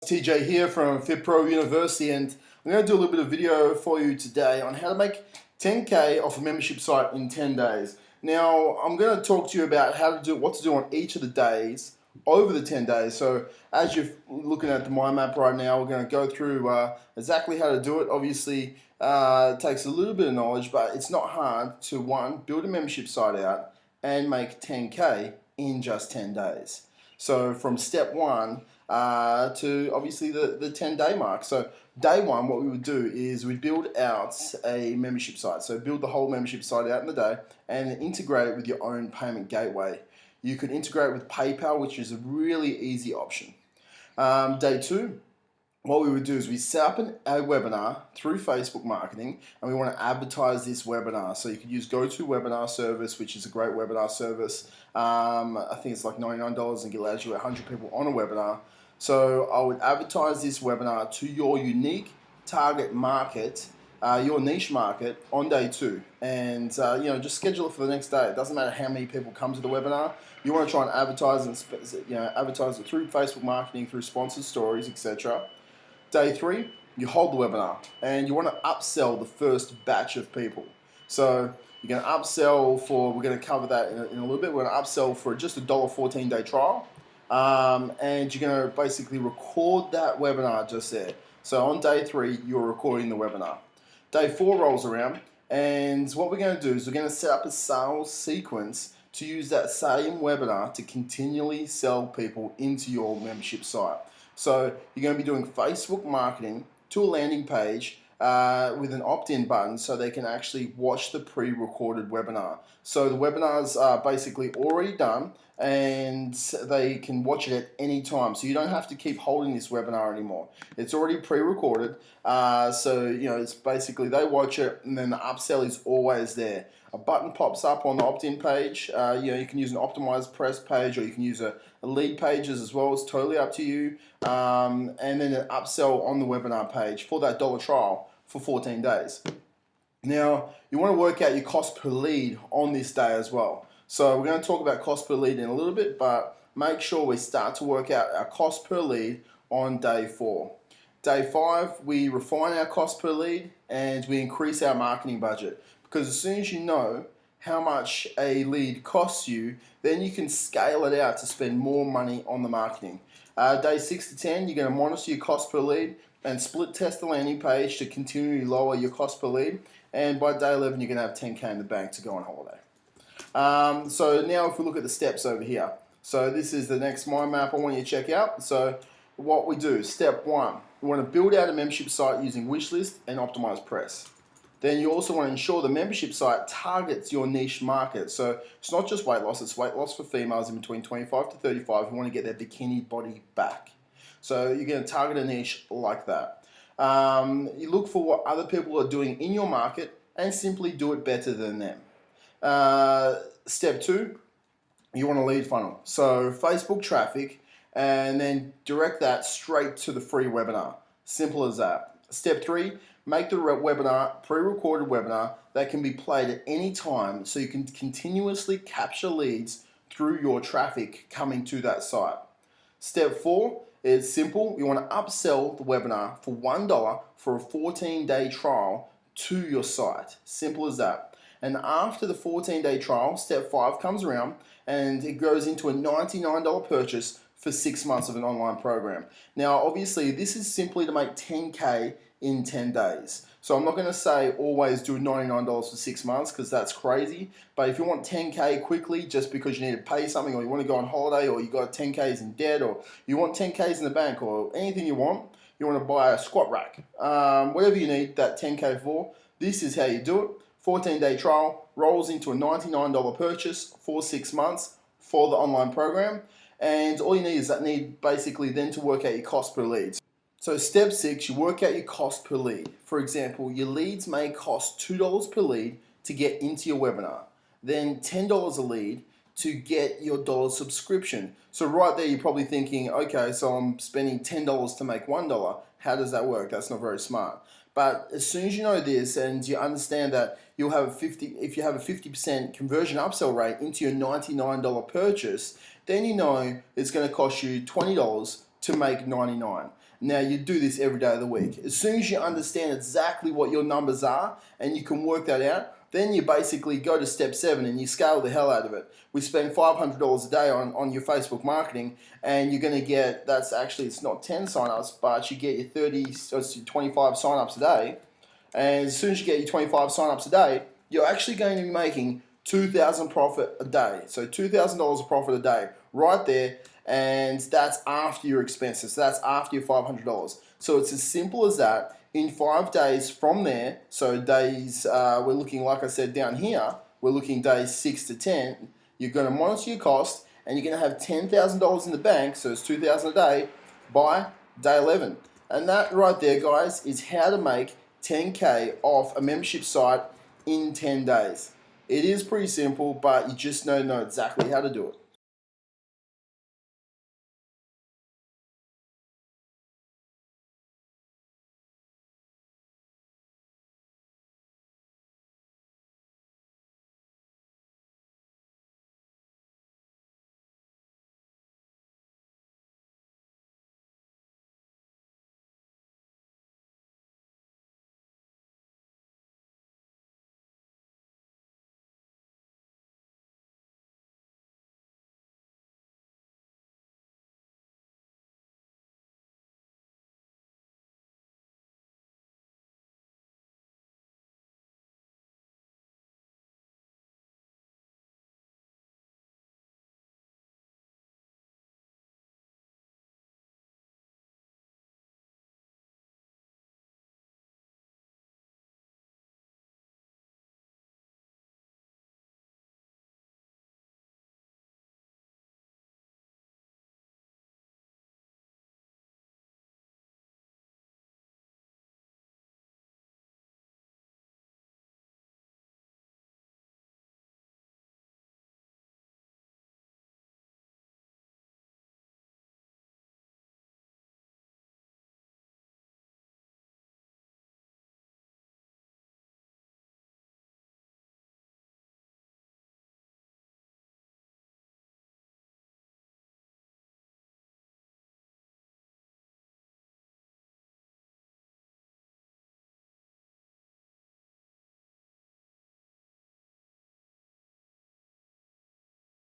TJ here from Fit Pro University, and I'm going to do a little bit of video for you today on how to make 10K off a membership site in 10 days. Now, I'm going to talk to you about what to do on each of the days over the 10 days. So as you're looking at the mind map right now, we're going to go through exactly how to do it. Obviously, it takes a little bit of knowledge, but it's not hard to, one, build a membership site out and make 10K in just 10 days. So from step one to obviously the 10-day mark. So day one, what we would do is we'd build out a membership site. So build the whole membership site out in the day and integrate it with your own payment gateway. You could integrate with PayPal, which is a really easy option. Day two, what we would do is we set up a webinar through Facebook marketing, and we want to advertise this webinar. So you could use GoToWebinar service, which is a great webinar service. I think it's like $99 and it allows you 100 people on a webinar. So I would advertise this webinar to your unique target market, your niche market, on day two, and just schedule it for the next day. It doesn't matter how many people come to the webinar. You want to try and advertise advertise it through Facebook marketing, through sponsored stories, etc. Day three, you hold the webinar and you want to upsell the first batch of people. So you're going to upsell for, we're going to cover that in a little bit, we're going to upsell for just a $1 14-day trial, and you're going to basically record that webinar just there. So on day three, you're recording the webinar. Day four rolls around, and what we're going to do is we're going to set up a sales sequence to use that same webinar to continually sell people into your membership site. So you're going to be doing Facebook marketing to a landing page with an opt-in button so they can actually watch the pre-recorded webinar. So the webinars are basically already done and they can watch it at any time. So you don't have to keep holding this webinar anymore. It's already pre-recorded. It's basically they watch it and then the upsell is always there. A button pops up on the opt-in page. You can use an optimized press page, or you can use a lead pages as well. It's totally up to you. And then an upsell on the webinar page for that $1 trial for 14 days. Now, you want to work out your cost per lead on this day as well. So we're going to talk about cost per lead in a little bit, but make sure we start to work out our cost per lead on day four. Day five, we refine our cost per lead and we increase our marketing budget. Because as soon as you know how much a lead costs you, then you can scale it out to spend more money on the marketing. Day 6 to 10, you're going to monitor your cost per lead and split test the landing page to continually lower your cost per lead. And by day 11, you're going to have 10K in the bank to go on holiday. So now if we look at the steps over here. So this is the next mind map I want you to check out. So what we do, step one, we want to build out a membership site using wishlist and optimized press. Then you also want to ensure the membership site targets your niche market. So it's not just weight loss, it's weight loss for females in between 25 to 35 who want to get their bikini body back. So you're going to target a niche like that. You look for what other people are doing in your market and simply do it better than them. Step two, you want a lead funnel. So Facebook traffic and then direct that straight to the free webinar. Simple as that. Step three, make the webinar, pre-recorded webinar that can be played at any time so you can continuously capture leads through your traffic coming to that site. Step four is simple. You want to upsell the webinar for $1 for a 14-day trial to your site. Simple as that. And after the 14-day trial, step five comes around and it goes into a $99 purchase for 6 months of an online program. Now, obviously, this is simply to make 10K in 10 days. So I'm not going to say always do $99 for 6 months because that's crazy. But if you want 10K quickly just because you need to pay something, or you want to go on holiday, or you got 10Ks in debt, or you want 10Ks in the bank, or anything you want to buy a squat rack, whatever you need that 10K for, this is how you do it. 14-day trial rolls into a $99 purchase for 6 months for the online program. And all you need basically then to work out your cost per lead. So step 6, you work out your cost per lead. For example, your leads may cost $2 per lead to get into your webinar, then $10 a lead to get your dollar subscription. So right there, you're probably thinking, okay, so I'm spending $10 to make $1. How does that work? That's not very smart. But as soon as you know this and you understand that you'll have if you have a 50% conversion upsell rate into your $99 purchase, then you know it's going to cost you $20 to make $99. Now you do this every day of the week. As soon as you understand exactly what your numbers are and you can work that out, then you basically go to step 7 and you scale the hell out of it. We spend $500 a day on your Facebook marketing, and you're going to get, it's not 10 signups, but you get your 25 signups a day. And as soon as you get your 25 signups a day, you're actually going to be making $2,000 profit a day. So $2,000 of profit a day right there, and that's after your expenses. So that's after your $500. So it's as simple as that. In 5 days from there, so days, we're looking, like I said down here, we're looking days 6 to 10, you're going to monitor your cost, and you're going to have $10,000 in the bank, so it's $2,000 a day, by day 11. And that right there, guys, is how to make 10K off a membership site in 10 days. It is pretty simple, but you just know exactly how to do it.